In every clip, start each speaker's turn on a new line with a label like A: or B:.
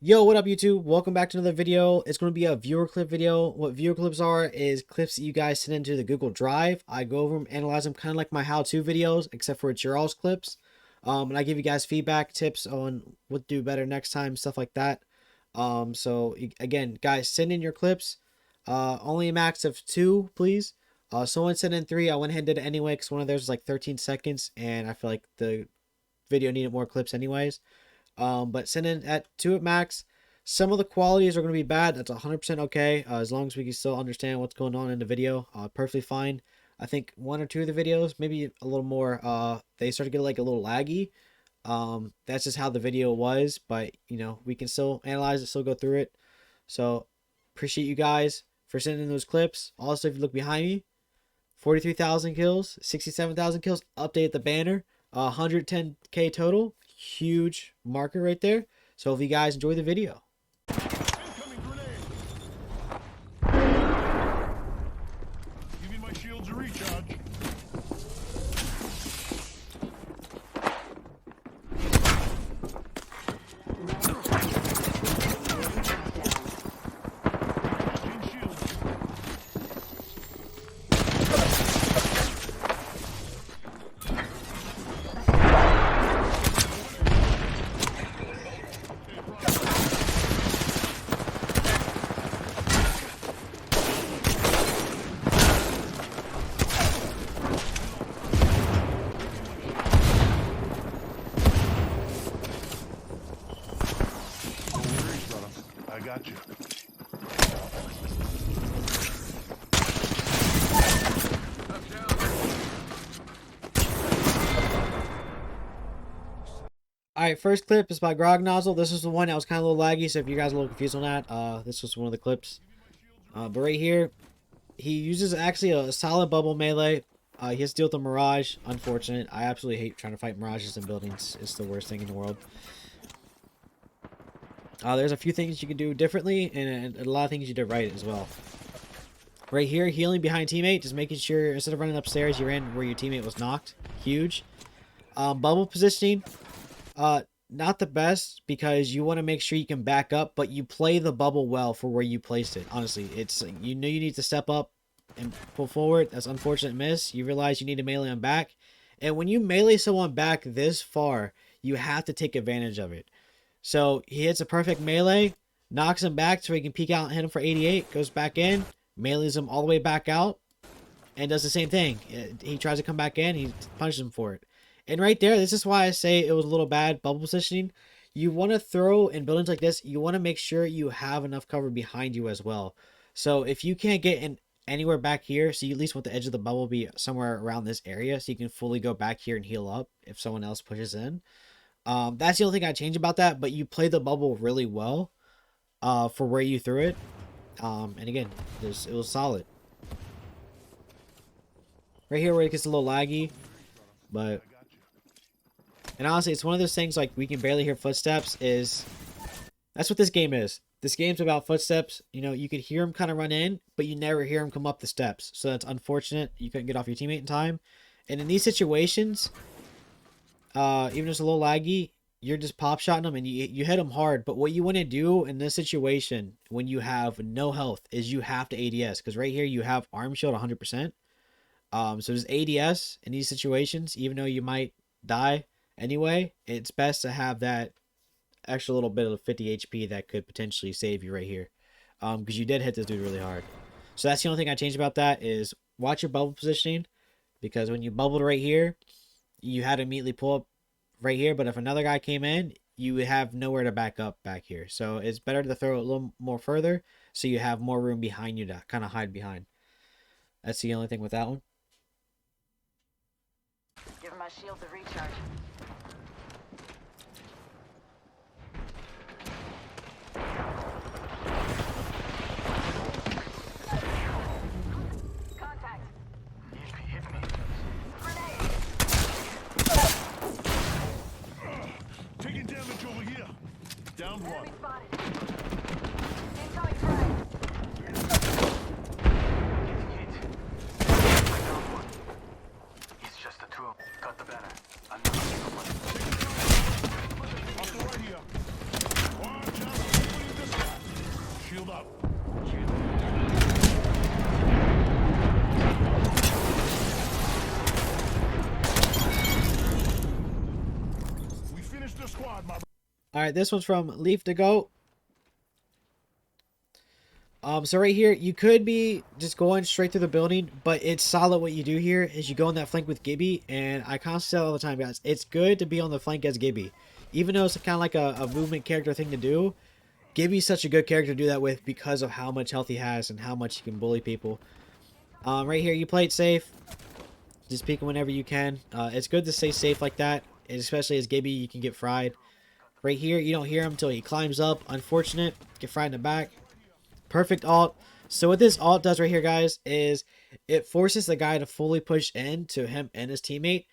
A: Yo, what up YouTube? Welcome back to another video. It's going to be a viewer clip video. What viewer clips are is clips that you guys send into the Google Drive. I go over them, analyze them, kind of like my how-to videos, except for it's your all's clips. And I give you guys feedback, tips on what to do better next time, stuff like that. Again, guys, send in your clips. Only a max of 2, please. Someone sent in 3. I went ahead and did it anyway because one of theirs was like 13 seconds, and I feel like the video needed more clips anyways. But send in at 2 at max. Some of the qualities are going to be bad. That's 100% okay. As long as we can still understand what's going on in the video, perfectly fine. I think 1 or 2 of the videos, maybe a little more, they start to get like a little laggy. That's just how the video was, but you know, we can still analyze it, still go through it. So appreciate you guys for sending in those clips. Also, if you look behind me, 43,000 kills, 67,000 kills, update the banner, 110k total. Huge marker right there. So if you guys enjoy the video.
B: Incoming grenade. Giving my shields a recharge. I got you.
A: Alright, first clip is by Grog Nozzle. This is the one that was kind of a little laggy, so if you guys are a little confused on that, this was one of the clips. But right here, he uses actually a solid bubble melee. He has to deal with the Mirage. Unfortunate. I absolutely hate trying to fight Mirages in buildings. It's the worst thing in the world. There's a few things you can do differently, and a lot of things you did right as well. Right here, healing behind teammate, just making sure instead of running upstairs, you ran where your teammate was knocked. Huge. Bubble positioning, not the best because you want to make sure you can back up, but you play the bubble well for where you placed it. Honestly, it's you know you need to step up and pull forward. That's an unfortunate miss. You realize you need to melee him back, and when you melee someone back this far, you have to take advantage of it. So he hits a perfect melee, knocks him back so he can peek out and hit him for 88, goes back in, melees him all the way back out, and does the same thing. He tries to come back in, he punishes him for it. And right there, this is why I say it was a little bad bubble positioning. You want to throw in buildings like this, you want to make sure you have enough cover behind you as well. So if you can't get in anywhere back here, so you at least want the edge of the bubble be somewhere around this area so you can fully go back here and heal up if someone else pushes in. That's the only thing I change about that, but you play the bubble really well for where you threw it. And again, it was solid. Right here where it gets a little laggy, but... And honestly, it's one of those things like we can barely hear footsteps that's what this game is. This game's about footsteps. You know, you could hear them kind of run in, but you never hear them come up the steps. So that's unfortunate. You couldn't get off your teammate in time. And in these situations... even just a little laggy, you're just pop shotting them and you hit them hard. But what you want to do in this situation when you have no health is you have to ADS, because right here you have arm shield 100%. So there's ADS in these situations, even though you might die anyway. It's best to have that extra little bit of 50 HP that could potentially save you right here, because you did hit this dude really hard. So that's the only thing I changed about that is watch your bubble positioning, because when you bubbled right here, you had to immediately pull up right here, but if another guy came in, you would have nowhere to back up back here. So it's better to throw it a little more further so you have more room behind you to kind of hide behind. That's the only thing with that one.
C: Give my shields a recharge.
B: Taking damage over here. Down one.
C: Enemy spotted. Incoming frag.
D: It's just a tool. Cut the banner.
B: Off the right here. Watch out. up. We finished the squad, my.
A: All right, this one's from Leaf to Go. So right here, you could be just going straight through the building, but it's solid what you do here is you go on that flank with Gibby, and I constantly say all the time, guys, it's good to be on the flank as Gibby. Even though it's kind of like a movement character thing to do, Gibby's such a good character to do that with because of how much health he has and how much he can bully people. Right here, you play it safe. Just peek whenever you can. It's good to stay safe like that, and especially as Gibby, you can get fried. Right here, you don't hear him until he climbs up. Unfortunate. Get fried in the back. Perfect alt. So what this alt does right here, guys, is it forces the guy to fully push in to him and his teammate.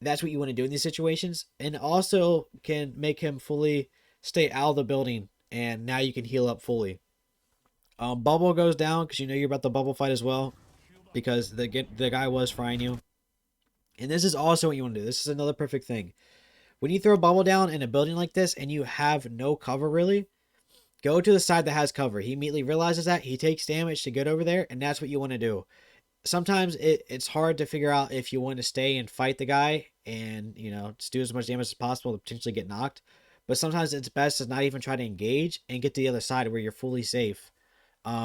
A: That's what you want to do in these situations. And also can make him fully stay out of the building. And now you can heal up fully. Bubble goes down because you know you're about the bubble fight as well. Because the guy was frying you. And this is also what you want to do. This is another perfect thing. When you throw a bubble down in a building like this and you have no cover really, go to the side that has cover. He immediately realizes that. He takes damage to get over there, and that's what you want to do. Sometimes it's hard to figure out if you want to stay and fight the guy and, you know, just do as much damage as possible to potentially get knocked. But sometimes it's best to not even try to engage and get to the other side where you're fully safe.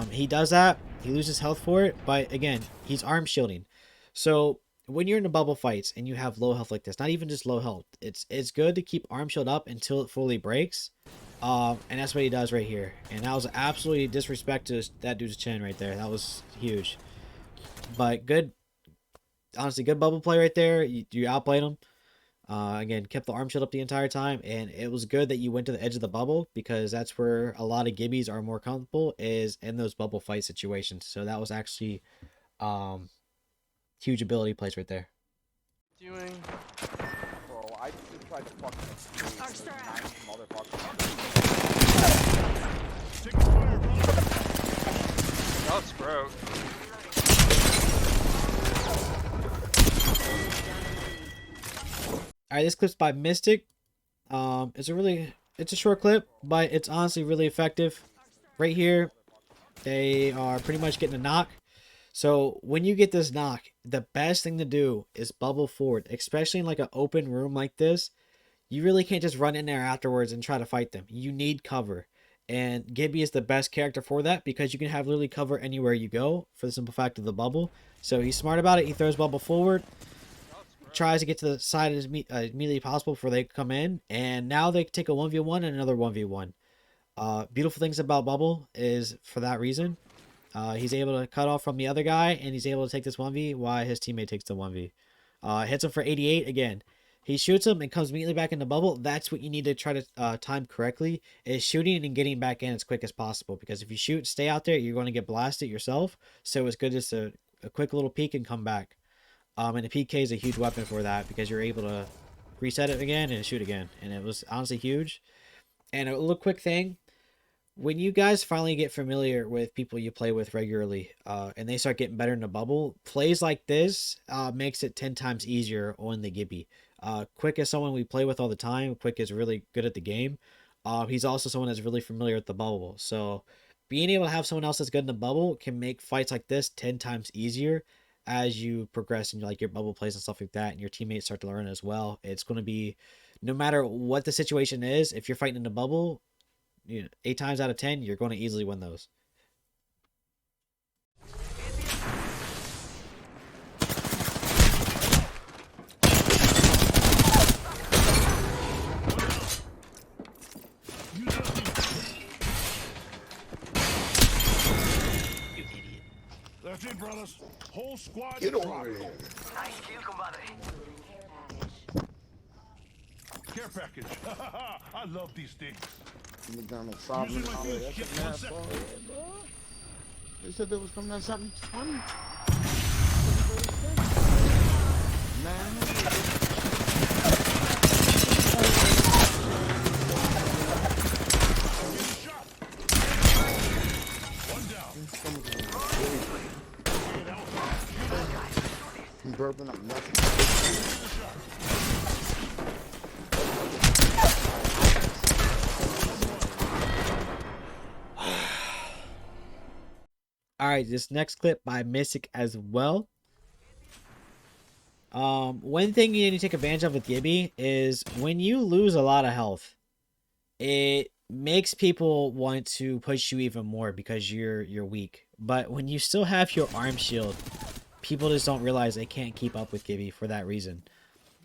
A: He does that. He loses health for it. But, again, he's arm shielding. So when you're in the bubble fights and you have low health like this, not even just low health, it's good to keep arm shield up until it fully breaks. And that's what he does right here. And that was absolutely disrespect to that dude's chin right there. That was huge. But good, honestly, good bubble play right there. You outplayed him. Again, kept the arm shield up the entire time. And it was good that you went to the edge of the bubble because that's where a lot of Gibbies are more comfortable is in those bubble fight situations. So that was actually huge ability plays right there.
E: Doing.
F: Bro, I just tried to fucking motherfucker.
B: Taking fire, brother.
E: Oh, it's broke.
A: Alright, this clip's by Mystic. It's a short clip, but it's honestly really effective. Right here, they are pretty much getting a knock. So when you get this knock, the best thing to do is bubble forward, especially in like an open room like this. You really can't just run in there afterwards and try to fight them. You need cover. And Gibby is the best character for that because you can have literally cover anywhere you go for the simple fact of the bubble. So he's smart about it. He throws bubble forward, tries to get to the side as immediately possible before they come in. And now they can take a 1v1 and another 1v1. Beautiful things about bubble is for that reason. He's able to cut off from the other guy, and he's able to take this 1v while his teammate takes the 1v. Hits him for 88 again. He shoots him and comes immediately back in the bubble. That's what you need to try to time correctly, is shooting and getting back in as quick as possible. Because if you shoot, stay out there, you're going to get blasted yourself. So it's good just a quick little peek and come back. And the PK is a huge weapon for that because you're able to reset it again and shoot again. And it was honestly huge. And a little quick thing. When you guys finally get familiar with people you play with regularly, and they start getting better in the bubble, plays like this makes it 10 times easier on the Gibby. Quick is someone we play with all the time. Quick is really good at the game. He's also someone that's really familiar with the bubble. So being able to have someone else that's good in the bubble can make fights like this 10 times easier as you progress in like your bubble plays and stuff like that, and your teammates start to learn as well. It's going to be, no matter what the situation is, if you're fighting in the bubble, 8 times out of 10, you're going to easily win those.
B: That's it, brothers. Whole squad.
F: Get over here.
D: Nice kill, compadre.
B: Care package. I love these things.
F: McDonald's sovereign.
B: Using my food,
F: That's
B: skip
F: a
B: 1
F: mad
B: second.
F: ball, bro. They said there was coming out something funny. Man.
B: One down.
F: I'm burping up nothing.
A: All right, this next clip by Mystic as well. One thing you need to take advantage of with Gibby is when you lose a lot of health, it makes people want to push you even more because you're weak. But when you still have your arm shield, people just don't realize they can't keep up with Gibby for that reason.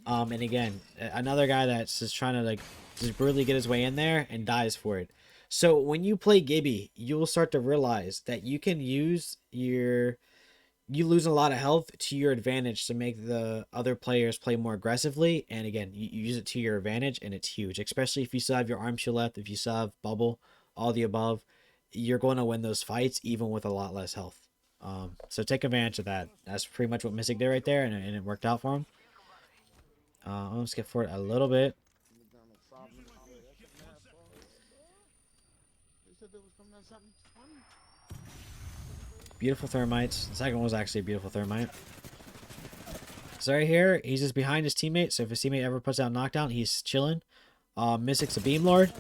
A: And again, another guy that's just trying to like just brutally get his way in there and dies for it. So when you play Gibby, you'll start to realize that you can use you lose a lot of health to your advantage to make the other players play more aggressively. And again, you use it to your advantage, and it's huge, especially if you still have your arm shield left, if you still have bubble, all the above. You're going to win those fights even with a lot less health. So take advantage of that. That's pretty much what Mystic did right there, and it worked out for him. I'm gonna skip forward a little bit.
F: They said they was coming at something 20.
A: Beautiful thermites. The second one was actually a beautiful thermite. So right here, he's just behind his teammate. So if his teammate ever puts out knockdown, he's chilling. Mystic's a beam lord.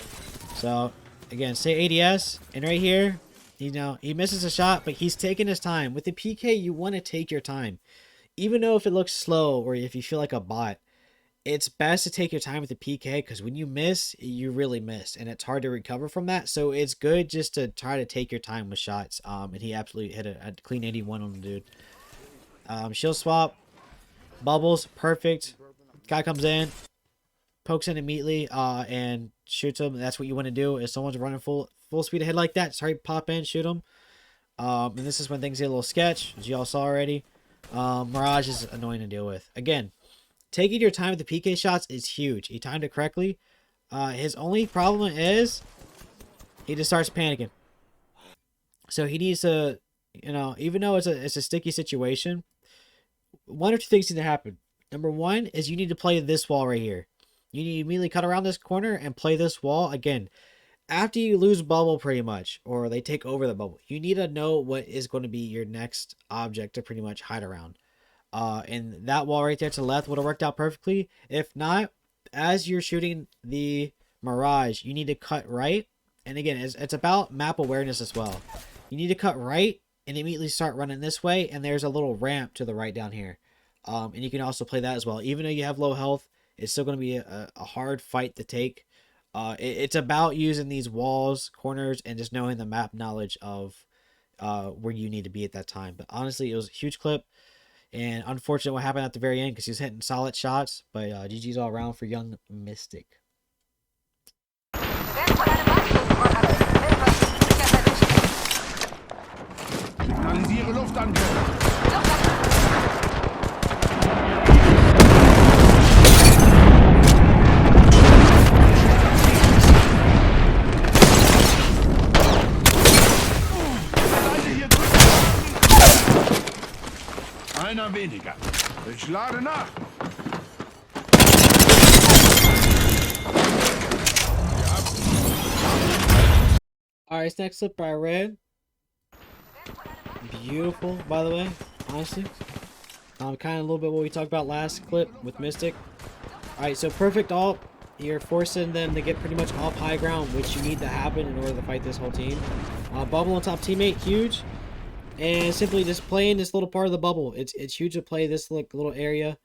A: So again, stay ADS. And right here, you know, he misses a shot, but he's taking his time. With the PK, you want to take your time. Even though if it looks slow or if you feel like a bot, it's best to take your time with the PK because when you miss, you really miss, and it's hard to recover from that. So it's good just to try to take your time with shots. And he absolutely hit a clean 81 on the dude. Shield swap, bubbles, perfect. Guy comes in, pokes in immediately, and shoots him. That's what you want to do. If someone's running full speed ahead like that, sorry, pop in, shoot him. And this is when things get a little sketch, as y'all saw already. Mirage is annoying to deal with. Again, taking your time with the PK shots is huge. He timed it correctly. His only problem is he just starts panicking. So he needs to, you know, even though it's a sticky situation, one or two things need to happen. Number one is you need to play this wall right here. You need to immediately cut around this corner and play this wall. Again, after you lose bubble pretty much, or they take over the bubble, you need to know what is going to be your next object to pretty much hide around. And that wall right there to the left would have worked out perfectly. If not, as you're shooting the Mirage, you need to cut right. And again, it's about map awareness as well. You need to cut right and immediately start running this way. And there's a little ramp to the right down here. And you can also play that as well. Even though you have low health, it's still going to be a hard fight to take. It's about using these walls, corners, and just knowing the map knowledge of where you need to be at that time. But honestly, it was a huge clip. And unfortunate what happened at the very end because he was hitting solid shots. But GG's all around for young Mystic.
B: Signalisiere Luftangriff. Einer weniger. Ich lade nach.
A: Alright, this next clip I read. Beautiful, by the way, honestly. Kind of a little bit what we talked about last clip with Mystic. Alright, so perfect ult. You're forcing them to get pretty much off high ground, which you need to happen in order to fight this whole team. Bubble on top teammate, huge. And simply just playing this little part of the bubble. It's huge to play this little area.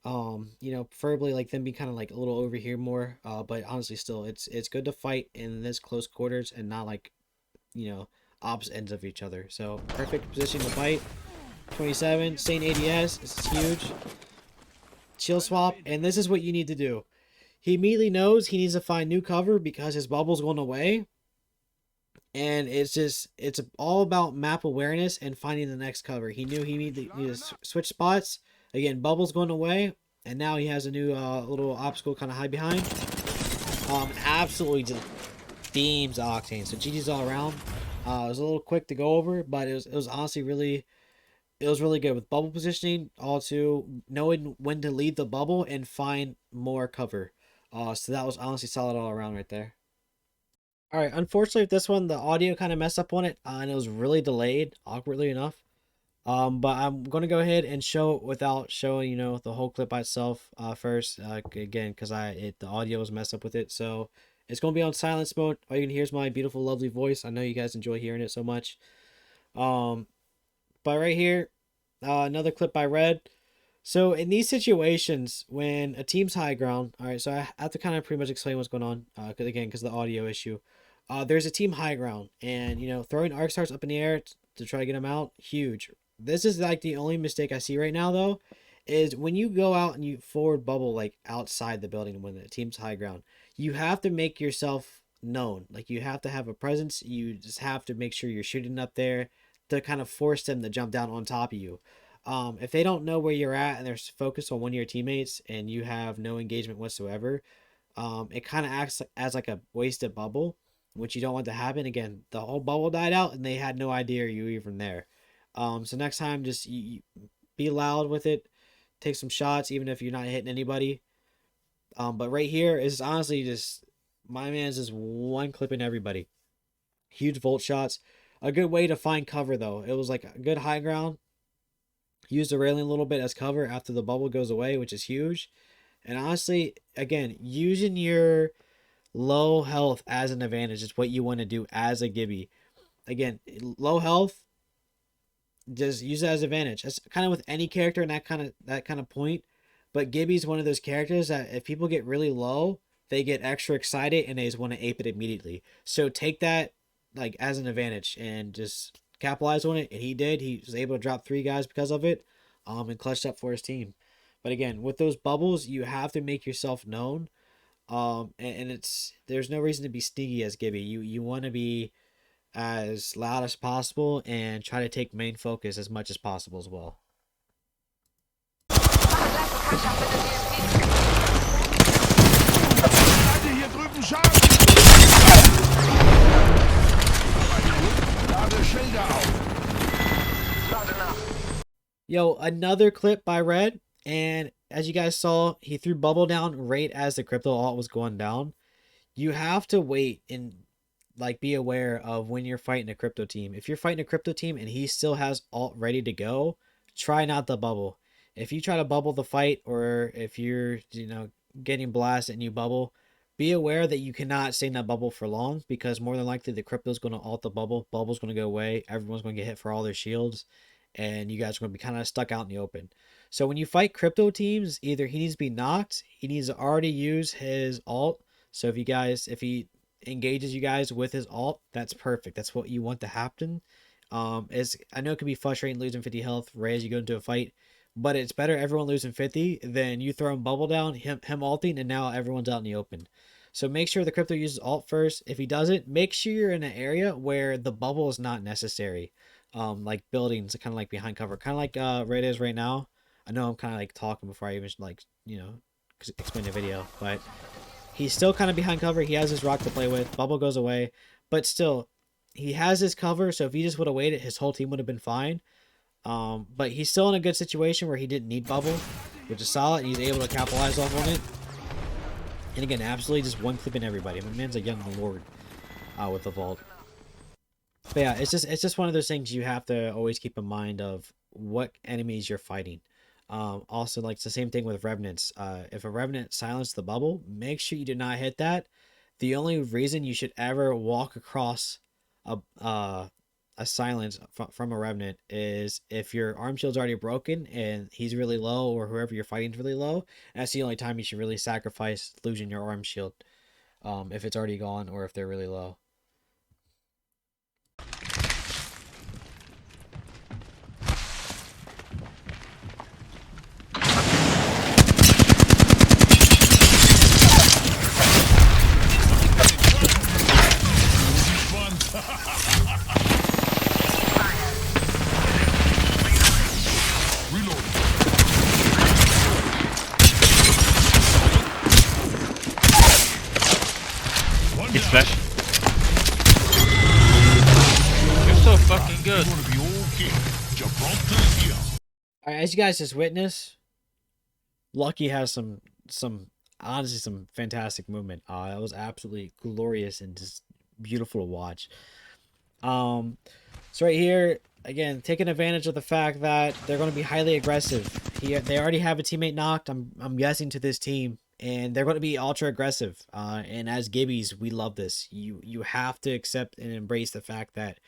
A: You know, preferably like them be kind of like a little over here more. But honestly, still, it's good to fight in this close quarters and not like, you know, opposite ends of each other. So perfect position to fight. 27, staying ADS. This is huge. Chill swap, and this is what you need to do. He immediately knows he needs to find new cover because his bubble's going away. And it's all about map awareness and finding the next cover. He knew he needed to switch spots. Again, bubble's going away, and now he has a new little obstacle kind of hide behind. Absolutely just beams Octane. So GG's all around. It was a little quick to go over, but it was honestly really good with bubble positioning. Also knowing when to leave the bubble and find more cover. So that was honestly solid all around right there. All right, unfortunately, with this one, the audio kind of messed up on it, and it was really delayed, awkwardly enough. But I'm going to go ahead and show it without showing, you know, the whole clip by itself first, again, because the audio was messed up with it. So it's going to be on silence mode. All you can hear is my beautiful, lovely voice. I know you guys enjoy hearing it so much. But right here, another clip by Red. So in these situations, when a team's high ground, all right, so I have to kind of pretty much explain what's going on, because of the audio issue. There's a team high ground, and throwing arc stars up in the air to try to get them out, huge. This is like the only mistake I see right now, though, is when you go out and you forward bubble like outside the building when the team's high ground, you have to make yourself known. Like you have to have a presence. You just have to make sure you're shooting up there to kind of force them to jump down on top of you. If they don't know where you're at and they're focused on one of your teammates and you have no engagement whatsoever, it kind of acts as like a wasted bubble, which you don't want to happen. Again, the whole bubble died out and they had no idea you were even there. So next time, just you be loud with it, take some shots, even if you're not hitting anybody. But right here is honestly just my man's just one clipping everybody. Huge volt shots. A good way to find cover though. It was like a good high ground. Use the railing a little bit as cover after the bubble goes away, which is huge. And honestly, again, using your low health as an advantage is what you want to do as a gibby. Again, low health, just use it as advantage. That's kind of with any character in that kind of point. But Gibby's one of those characters that if people get really low, they get extra excited and they just want to ape it immediately. So take that like as an advantage and just capitalize on it. And he did. He was able to drop 3 guys because of it, and clutched up for his team. But again, with those bubbles, you have to make yourself known. And there's no reason to be sneaky as Gibby. You want to be as loud as possible and try to take main focus as much as possible as well.
B: Seite hier drüben Schaden! Lade Schilder auf!
D: Not enough.
A: Yo, another clip by Red, and as you guys saw, he threw bubble down right as the crypto alt was going down. You have to wait and like be aware of when you're fighting a crypto team. If you're fighting a crypto team and he still has alt ready to go, try not to bubble. If you try to bubble the fight, or if you're getting blasted and you bubble, be aware that you cannot stay in that bubble for long, because more than likely the crypto's going to alt the bubble. Bubble's going to go away. Everyone's going to get hit for all their shields, and you guys are going to be kind of stuck out in the open. So when you fight crypto teams, either he needs to be knocked, he needs to already use his alt. So if he engages you guys with his alt, that's perfect. That's what you want to happen. I know it can be frustrating losing 50 health right as you go into a fight, but it's better everyone losing 50 than you throwing bubble down, him alting, and now everyone's out in the open. So make sure the crypto uses alt first. If he doesn't, make sure you're in an area where the bubble is not necessary. Like buildings, kind of like behind cover, kind of like Red is right now. I know I'm kind of like talking before I even explain the video, but he's still kind of behind cover. He has his rock to play with. Bubble goes away, but still, he has his cover. So if he just would have waited, his whole team would have been fine. But he's still in a good situation where he didn't need bubble, which is solid. He's able to capitalize off on it. And again, absolutely just one clipping everybody. My man's a young lord with the vault. But yeah, it's just one of those things you have to always keep in mind of what enemies you're fighting. Also, like it's the same thing with revenants. If a revenant silenced the bubble, make sure you do not hit that. The only reason you should ever walk across a silence from a revenant is if your arm shield's already broken and he's really low, or whoever you're fighting is really low. And that's the only time you should really sacrifice losing your arm shield, if it's already gone or if they're really low.
G: He's flash.
E: You're so fucking good.
B: Gonna be okay. Gibraltar's here.
A: All right, as you guys just witnessed, Lucky has some honestly some fantastic movement. It was absolutely glorious and just beautiful to watch. So right here, again, taking advantage of the fact that they're going to be highly aggressive. They already have a teammate knocked, I'm guessing, to this team, and they're going to be ultra aggressive. And as Gibbies, we love this. You have to accept and embrace the fact that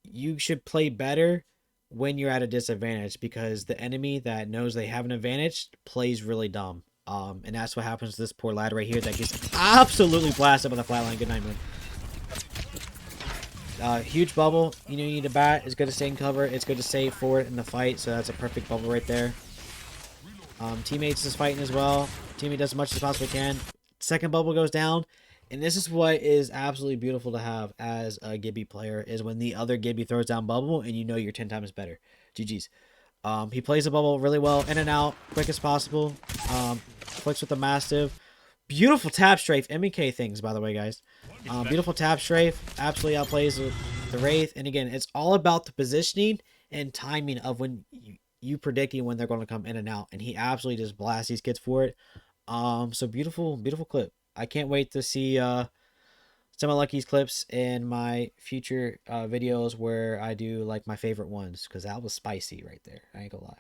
A: you should play better when you're at a disadvantage, because the enemy that knows they have an advantage plays really dumb. And that's what happens to this poor lad right here that gets absolutely blasted by the flatline. Good night, man. Huge bubble. You know you need a bat. It's good to stay in cover. It's good to stay forward in the fight. So that's a perfect bubble right there. Teammates is fighting as well. Teammate does as much as possibly can. Second bubble goes down. And this is what is absolutely beautiful to have as a Gibby player, is when the other Gibby throws down bubble and you know you're 10 times better. GG's. He plays the bubble really well, in and out, quick as possible. Flicks with the Mastiff. Beautiful tap strafe. MEK things, by the way, guys. Beautiful tap strafe. Absolutely outplays the Wraith. And again, it's all about the positioning and timing of when you predicting when they're going to come in and out. And he absolutely just blasts these kids for it. So beautiful, beautiful clip. I can't wait to see some of Lucky's clips in my future videos where I do like my favorite ones, because that was spicy right there. I ain't gonna lie.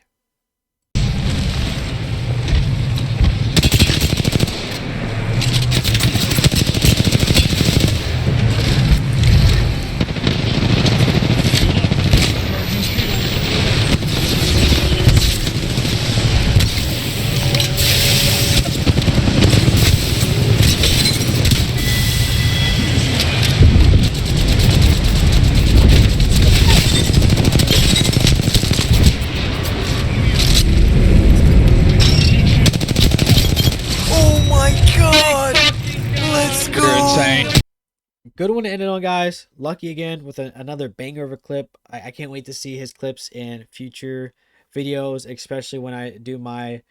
A: Good one to end it on, guys. Lucky again with another banger of a clip. I can't wait to see his clips in future videos, especially when I do my,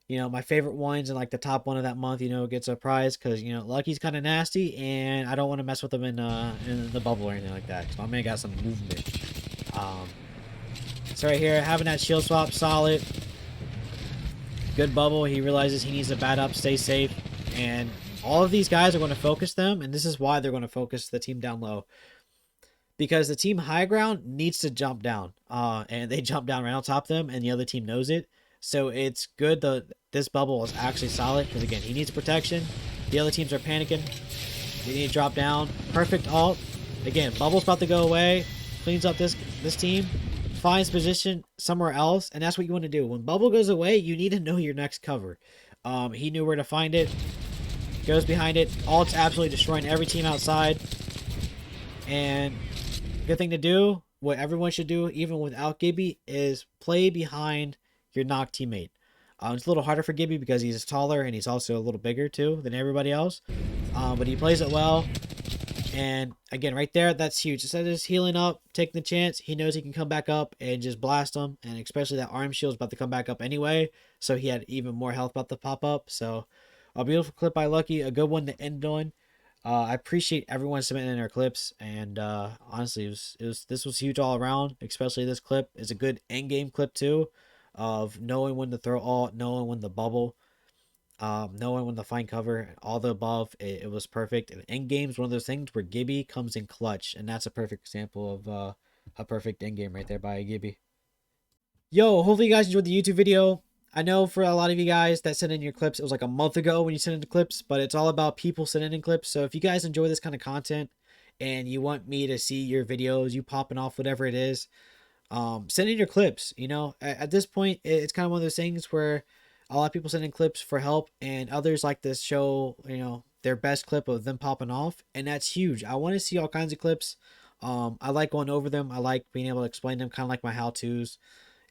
A: my favorite ones and like the top one of that month, gets a prize, because, Lucky's kind of nasty and I don't want to mess with him in the bubble or anything like that, because my man got some movement. So right here, having that shield swap, solid. Good bubble. He realizes he needs to bat up, stay safe, and all of these guys are going to focus them, and this is why they're going to focus the team down low. Because the team high ground needs to jump down. And they jump down right on top of them, and the other team knows it. So it's good that this bubble is actually solid, because again, he needs protection. The other teams are panicking. They need to drop down. Perfect ult. Again, bubble's about to go away. Cleans up this team. Finds position somewhere else, and that's what you want to do. When bubble goes away, you need to know your next cover. He knew where to find it. Goes behind it. Ult's absolutely destroying every team outside. And good thing to do, what everyone should do, even without Gibby, is play behind your knocked teammate. It's a little harder for Gibby because he's taller and he's also a little bigger too than everybody else. But he plays it well. And again, right there, that's huge. Instead of just healing up, taking the chance, he knows he can come back up and just blast them. And especially that arm shield's about to come back up anyway. So he had even more health about to pop up. So a beautiful clip by Lucky, a good one to end on. I appreciate everyone submitting their clips, and honestly, this was huge all around. Especially this clip is a good end game clip too, of knowing when to throw ult, knowing when to bubble, knowing when to find cover, all the above. It was perfect. And end game is one of those things where Gibby comes in clutch, and that's a perfect example of a perfect end game right there by Gibby. Yo, hopefully you guys enjoyed the YouTube video. I know for a lot of you guys that sent in your clips, it was like a month ago when you sent in the clips, but it's all about people sending in clips. So if you guys enjoy this kind of content and you want me to see your videos, you popping off, whatever it is, send in your clips. At this point, it's kind of one of those things where a lot of people send in clips for help, and others like to show, their best clip of them popping off. And that's huge. I want to see all kinds of clips. I like going over them. I like being able to explain them, kind of like my how-tos.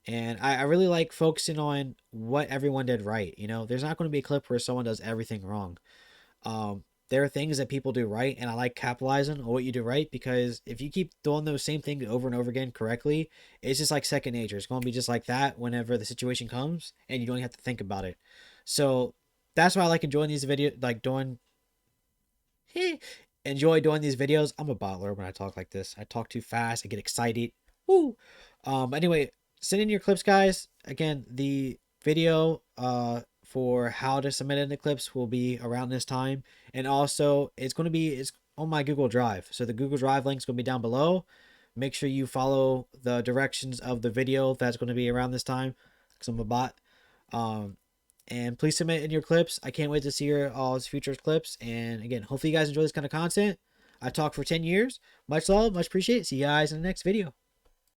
A: And I really like focusing on what everyone did right. There's not going to be a clip where someone does everything wrong. There are things that people do right, and I like capitalizing on what you do right, because if you keep doing those same things over and over again correctly, it's just like second nature. It's going to be just like that whenever the situation comes, and you don't have to think about it. So that's why I like enjoying these videos, enjoy doing these videos. I'm a bottler when I talk like this. I talk too fast. I get excited. Woo! Anyway, send in your clips, guys. Again, the video for how to submit in the clips will be around this time, and also it's on my Google Drive. So the Google Drive link is going to be down below. Make sure you follow the directions of the video that's going to be around this time, because I'm a bot. And please submit in your clips. I can't wait to see your all future clips. And again, hopefully you guys enjoy this kind of content. I talked for 10 years. Much love, much appreciate. See you guys in the next video.